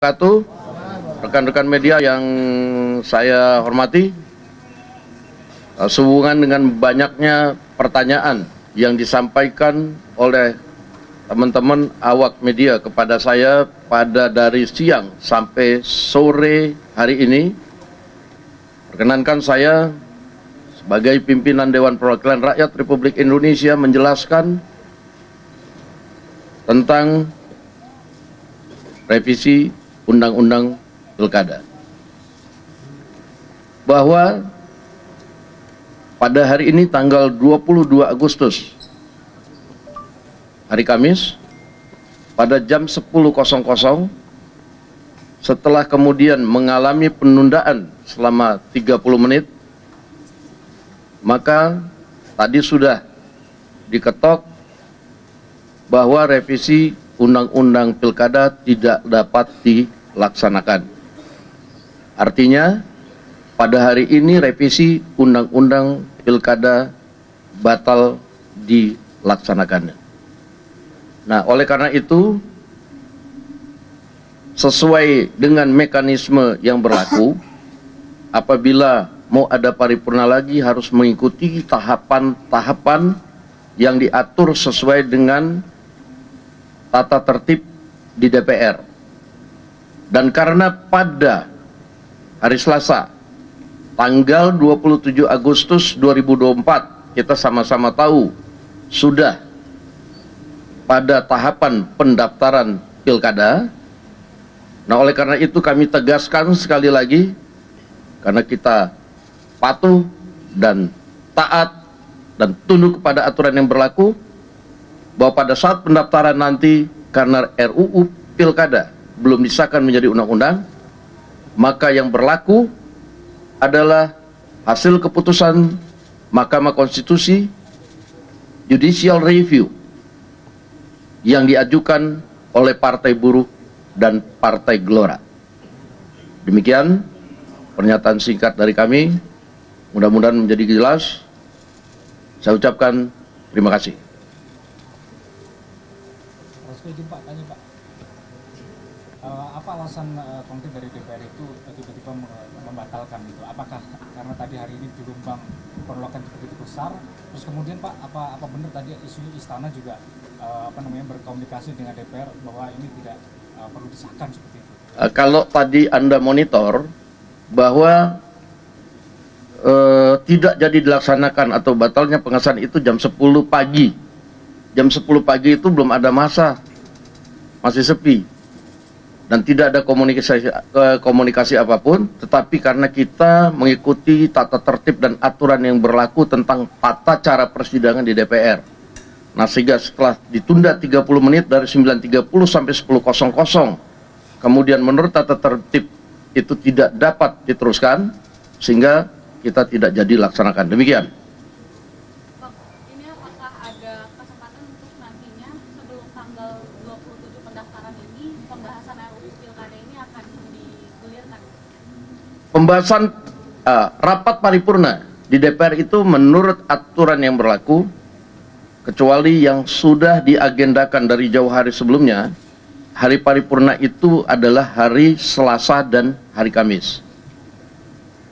Wabarakatuh, rekan-rekan media yang saya hormati, sehubungan dengan banyaknya pertanyaan yang disampaikan oleh teman-teman awak media kepada saya pada dari siang sampai sore hari ini, perkenankan saya sebagai pimpinan Dewan Perwakilan Rakyat Republik Indonesia menjelaskan tentang revisi Undang-Undang Pilkada, bahwa pada hari ini tanggal 22 Agustus, hari Kamis, pada jam 10.00 setelah kemudian mengalami penundaan selama 30 menit, maka tadi sudah diketok bahwa revisi Undang-Undang Pilkada tidak dapat dilaksanakan. Artinya, pada hari ini revisi Undang-Undang Pilkada batal dilaksanakan. Nah, oleh karena itu, sesuai dengan mekanisme yang berlaku, apabila mau ada paripurna lagi harus mengikuti tahapan-tahapan yang diatur sesuai dengan tata tertib di DPR. Dan karena pada hari Selasa, tanggal 27 Agustus 2024, kita sama-sama tahu sudah pada tahapan pendaftaran pilkada. Nah, oleh karena itu kami tegaskan sekali lagi, karena kita patuh dan taat dan tunduk kepada aturan yang berlaku, bahwa pada saat pendaftaran nanti, karena RUU Pilkada belum disahkan menjadi undang-undang, maka yang berlaku adalah hasil keputusan Mahkamah Konstitusi Judicial Review yang diajukan oleh Partai Buruh dan Partai Gelora. Demikian pernyataan singkat dari kami, mudah-mudahan menjadi jelas. Saya ucapkan terima kasih. Izin Pak, tanya Pak, apa alasan konkret dari DPR itu tiba-tiba membatalkan itu? Apakah karena tadi hari ini gelombang penolakan begitu besar, terus kemudian Pak, apa benar tadi isu istana juga berkomunikasi dengan DPR bahwa ini tidak perlu disahkan seperti itu? Kalau tadi Anda monitor bahwa tidak jadi dilaksanakan atau batalnya pengesahan itu jam 10 pagi. Jam 10 pagi itu belum ada masa, masih sepi. Dan tidak ada komunikasi apapun, tetapi karena kita mengikuti tata tertib dan aturan yang berlaku tentang tata cara persidangan di DPR. Nah, sehingga setelah ditunda 30 menit dari 9.30 sampai 10.00, kemudian menurut tata tertib itu tidak dapat diteruskan, sehingga kita tidak jadi laksanakan. Demikian. Ini apakah ada kesempatan untuk nantinya sebelum tanggal 27 pendaftaran ini, pembahasan RUU Pilkada ini akan digulirkan? Pembahasan rapat paripurna di DPR itu menurut aturan yang berlaku, kecuali yang sudah diagendakan dari jauh hari sebelumnya, hari paripurna itu adalah hari Selasa dan hari Kamis.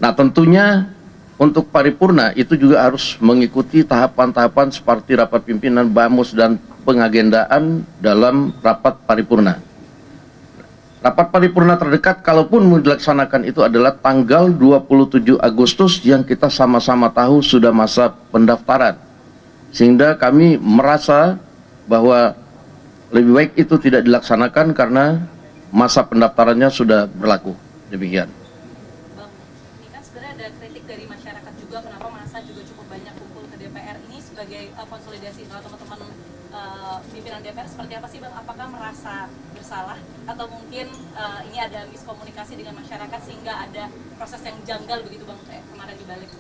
Nah, tentunya untuk paripurna itu juga harus mengikuti tahapan-tahapan seperti rapat pimpinan BAMUS dan pengagendaan dalam rapat paripurna. Rapat paripurna terdekat kalaupun mau dilaksanakan itu adalah tanggal 27 Agustus yang kita sama-sama tahu sudah masa pendaftaran. Sehingga kami merasa bahwa lebih baik itu tidak dilaksanakan karena masa pendaftarannya sudah berlaku. Demikian. Ada kritik dari masyarakat juga, kenapa masa juga cukup banyak kumpul ke DPR ini sebagai konsolidasi kalau teman-teman pimpinan DPR, seperti apa sih Bang? Apakah merasa bersalah atau mungkin ini ada miskomunikasi dengan masyarakat sehingga ada proses yang janggal begitu Bang, kayak kemarin dibalik?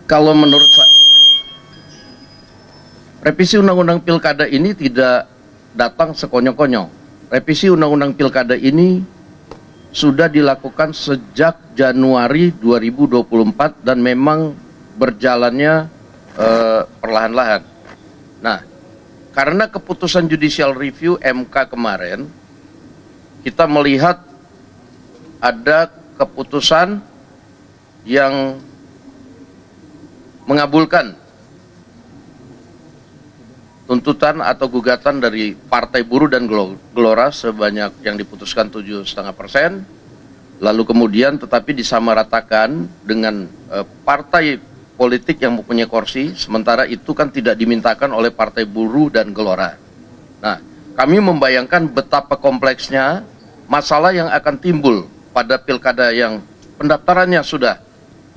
Kalau menurut saya, revisi Undang-Undang Pilkada ini tidak datang sekonyong-konyong. Revisi Undang-Undang Pilkada ini sudah dilakukan sejak Januari 2024 dan memang berjalannya perlahan-lahan. Nah, karena keputusan Judicial Review MK kemarin, kita melihat ada keputusan yang mengabulkan tuntutan atau gugatan dari Partai Buruh dan Gelora sebanyak yang diputuskan 7,5%, lalu kemudian tetapi disamaratakan dengan partai politik yang mempunyai kursi, sementara itu kan tidak dimintakan oleh Partai Buruh dan Gelora. Nah, kami membayangkan betapa kompleksnya masalah yang akan timbul pada pilkada yang pendaftarannya sudah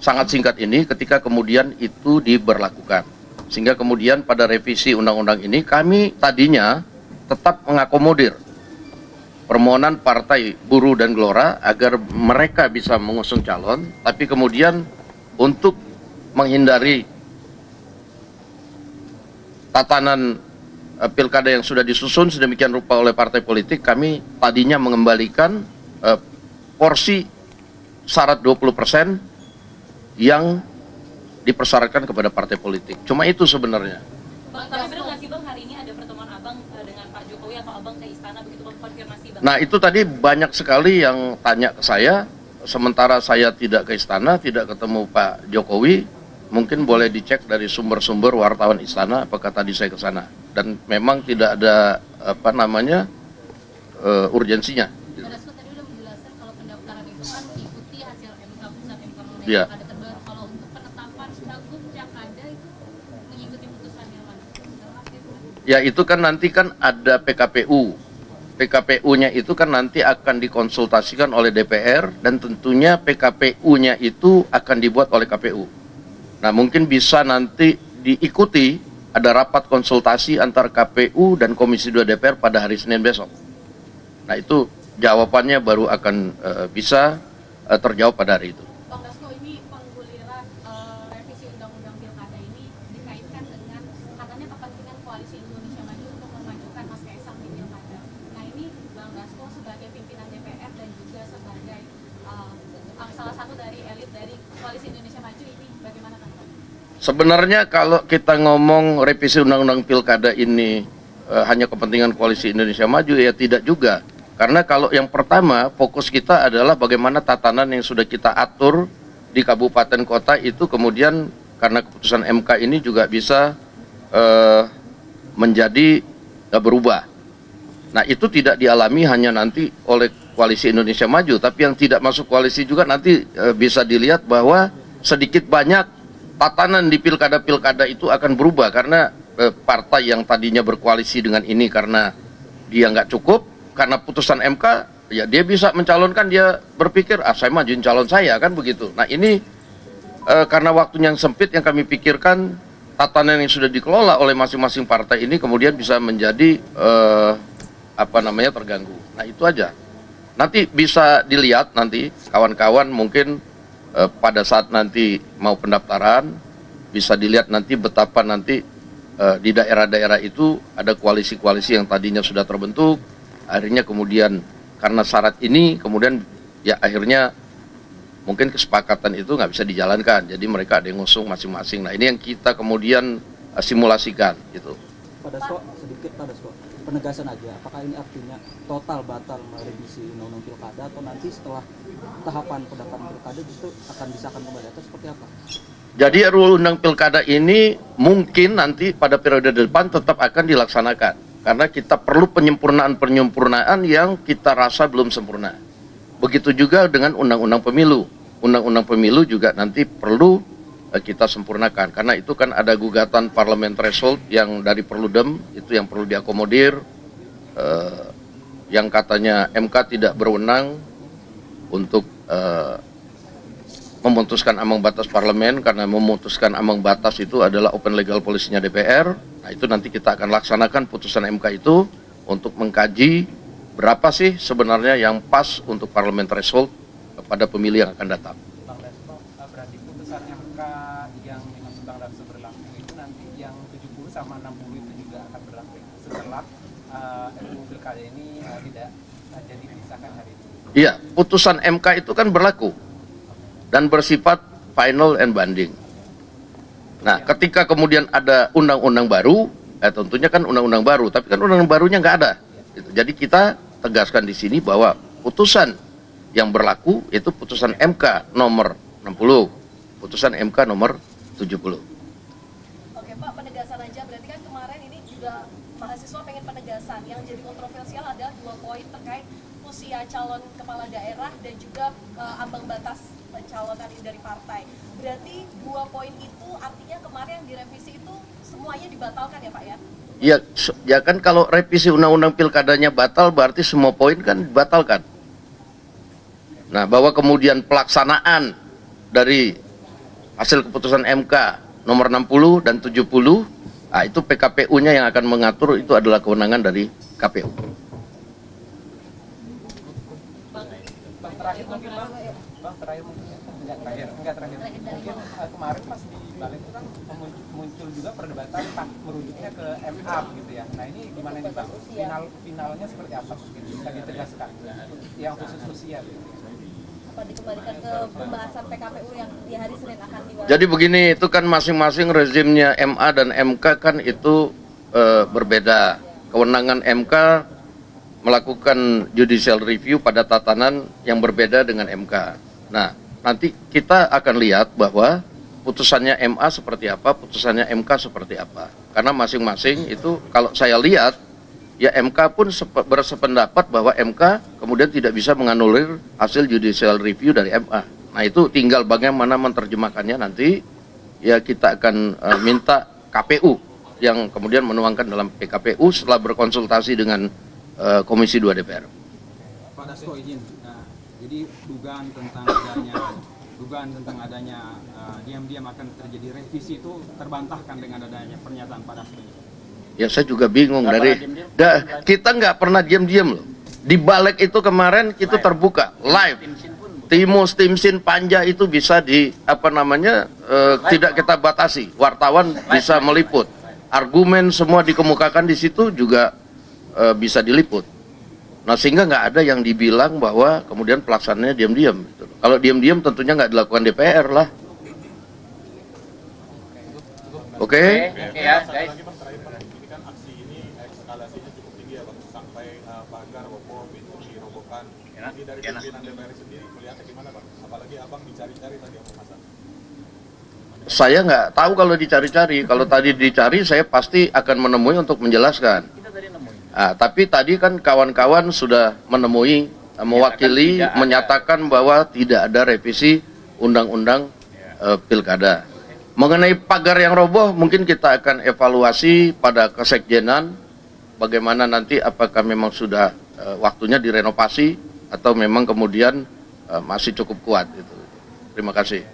sangat singkat ini ketika kemudian itu diberlakukan. Sehingga kemudian pada revisi undang-undang ini kami tadinya tetap mengakomodir permohonan Partai Buruh dan Gelora agar mereka bisa mengusung calon, tapi kemudian untuk menghindari tatanan pilkada yang sudah disusun sedemikian rupa oleh partai politik, kami tadinya mengembalikan porsi syarat 20% yang dipersyaratkan kepada partai politik. Cuma itu sebenarnya. Bang, tapi benar nggak sih Bang, hari ini ada pertemuan Abang dengan Pak Jokowi atau Abang ke istana begitu Bang, konfirmasi Bang? Nah itu tadi banyak sekali yang tanya ke saya, sementara saya tidak ke istana, tidak ketemu Pak Jokowi. Mungkin boleh dicek dari sumber-sumber wartawan istana apakah tadi saya ke sana. Dan memang tidak ada urgensinya. Pak Dasko tadi udah menjelaskan kalau pendaftaran itu kan mengikuti hasil MK, putusan MK mengenai Iya. pilkada terbaru. Kalau untuk penetapan cagup pilkada itu mengikuti putusan yang mana? Dalam arti itu, Ya itu kan nanti kan ada PKPU. PKPU-nya itu kan nanti akan dikonsultasikan oleh DPR dan tentunya PKPU-nya itu akan dibuat oleh KPU. Nah mungkin bisa nanti diikuti ada rapat konsultasi antara KPU dan Komisi 2 DPR pada hari Senin besok. Nah itu jawabannya baru akan bisa terjawab pada hari itu. Bang Dasko, ini pengguliran revisi undang-undang pilkada ini dikaitkan dengan katanya kepentingan koalisi Indonesia Maju untuk memajukan Mas Kaisang di pilkada. Nah ini Bang Dasko sebagai pimpinan DPR dan juga sebagai salah satu dari elit dari koalisi Indonesia Maju ini bagaimana kan? Sebenarnya kalau kita ngomong revisi undang-undang pilkada ini hanya kepentingan koalisi Indonesia Maju, ya tidak juga. Karena kalau yang pertama fokus kita adalah bagaimana tatanan yang sudah kita atur di kabupaten kota itu kemudian karena keputusan MK ini juga bisa menjadi berubah. Nah itu tidak dialami hanya nanti oleh koalisi Indonesia Maju, tapi yang tidak masuk koalisi juga nanti bisa dilihat bahwa sedikit banyak tatanan di pilkada-pilkada itu akan berubah karena partai yang tadinya berkoalisi dengan ini karena dia nggak cukup, karena putusan MK, ya dia bisa mencalonkan, dia berpikir, saya majuin calon saya, kan begitu. Nah ini karena waktunya yang sempit yang kami pikirkan, tatanan yang sudah dikelola oleh masing-masing partai ini kemudian bisa menjadi terganggu. Nah itu aja. Nanti bisa dilihat nanti kawan-kawan mungkin pada saat nanti mau pendaftaran bisa dilihat nanti betapa nanti di daerah-daerah itu ada koalisi-koalisi yang tadinya sudah terbentuk, akhirnya kemudian karena syarat ini kemudian ya akhirnya mungkin kesepakatan itu nggak bisa dijalankan, jadi mereka ada yang ngusung masing-masing. Nah ini yang kita kemudian simulasikan gitu. Pada sedikit pada penegasan aja, apakah ini artinya total batal merevisi undang-undang pilkada atau nanti setelah tahapan pendaftaran pilkada justru akan disahkan kembali atau seperti apa? Jadi RUU undang pilkada ini mungkin nanti pada periode depan tetap akan dilaksanakan karena kita perlu penyempurnaan yang kita rasa belum sempurna. Begitu juga dengan undang-undang pemilu. Undang-undang pemilu juga nanti perlu kita sempurnakan karena itu kan ada gugatan parlemen threshold yang dari Perludem itu yang perlu diakomodir, yang katanya MK tidak berwenang untuk memutuskan ambang batas parlemen karena memutuskan ambang batas itu adalah open legal policy-nya DPR. Nah itu nanti kita akan laksanakan putusan MK itu untuk mengkaji berapa sih sebenarnya yang pas untuk parlemen threshold pada pemilu yang akan datang. Bang Dasko, berarti putusan MK yang dimaksud Bang Dasko berlaku itu nanti yang 70 sama 60 itu juga akan berlaku setelah RUU Pilkada ini tidak jadi disahkan hari ini. Iya, putusan MK itu kan berlaku dan bersifat final and binding. Nah, ketika kemudian ada undang-undang baru, tentunya kan undang-undang baru, tapi kan undang-undang barunya nggak ada. Gitu. Jadi kita tegaskan di sini bahwa putusan yang berlaku itu putusan MK nomor 60, putusan MK nomor 70. Oke Pak, penegasan aja berarti kan kemarin ini juga mahasiswa pengen penegasan. Yang jadi kontroversial adalah 2 poin terkait usia calon kepala daerah dan juga ambang batas pencalonan dari partai. Berarti 2 poin itu artinya kemarin yang direvisi itu semuanya dibatalkan ya Pak ya? Ya kan kalau revisi undang-undang pilkadanya batal berarti semua poin kan dibatalkan. Nah, bahwa kemudian pelaksanaan dari hasil keputusan MK nomor 60 dan 70, nah itu PKPU-nya yang akan mengatur, itu adalah kewenangan dari KPU. Bang terakhir mungkin mungkin kemarin pas di balik itu kan muncul juga perdebatan pak merujuknya ke MA gitu ya. Nah ini gimana nih Bang? Finalnya seperti apa? Bisa ditegaskan yang khusus usia gitu. Apa dikembalikan ke pembahasan PKPU yang di hari Senin akan dibahas? Jadi begini, itu kan masing-masing rezimnya MA dan MK kan itu berbeda. Kewenangan MK melakukan judicial review pada tatanan yang berbeda dengan MK. Nah, nanti kita akan lihat bahwa putusannya MA seperti apa, putusannya MK seperti apa. Karena masing-masing itu kalau saya lihat, ya MK pun bersependapat bahwa MK kemudian tidak bisa menganulir hasil judicial review dari MA. Nah itu tinggal bagaimana menerjemahkannya nanti, ya kita akan minta KPU yang kemudian menuangkan dalam PKPU setelah berkonsultasi dengan Komisi 2 DPR. Pak Dasko izin, jadi dugaan tentang adanya diam-diam akan terjadi revisi itu terbantahkan dengan adanya pernyataan Pak Dasko. Ya saya juga bingung kita nggak pernah diam-diam loh. Di balik itu kemarin itu terbuka live. Timus, Timsin, Panja itu bisa tidak kita batasi. Wartawan bisa meliput. Argumen semua dikemukakan di situ juga bisa diliput. Nah sehingga nggak ada yang dibilang bahwa kemudian pelaksanaannya diam-diam. Kalau diam-diam tentunya nggak dilakukan DPR lah. Oke? Ya guys. pagar, roboh, pintu dirobohkan. Ini dari pimpinan DPR sendiri melihatnya gimana Bang? Apalagi Abang dicari-cari tadi sama Hasan. Saya nggak tahu kalau dicari-cari. Kalau tadi dicari, saya pasti akan menemui untuk menjelaskan. Tapi tadi kan kawan-kawan sudah menemui, mewakili, menyatakan bahwa tidak ada revisi undang-undang pilkada. Mengenai pagar yang roboh, mungkin kita akan evaluasi pada kesekjenan, bagaimana nanti apakah memang sudah waktunya direnovasi atau memang kemudian masih cukup kuat. Gitu. Terima kasih.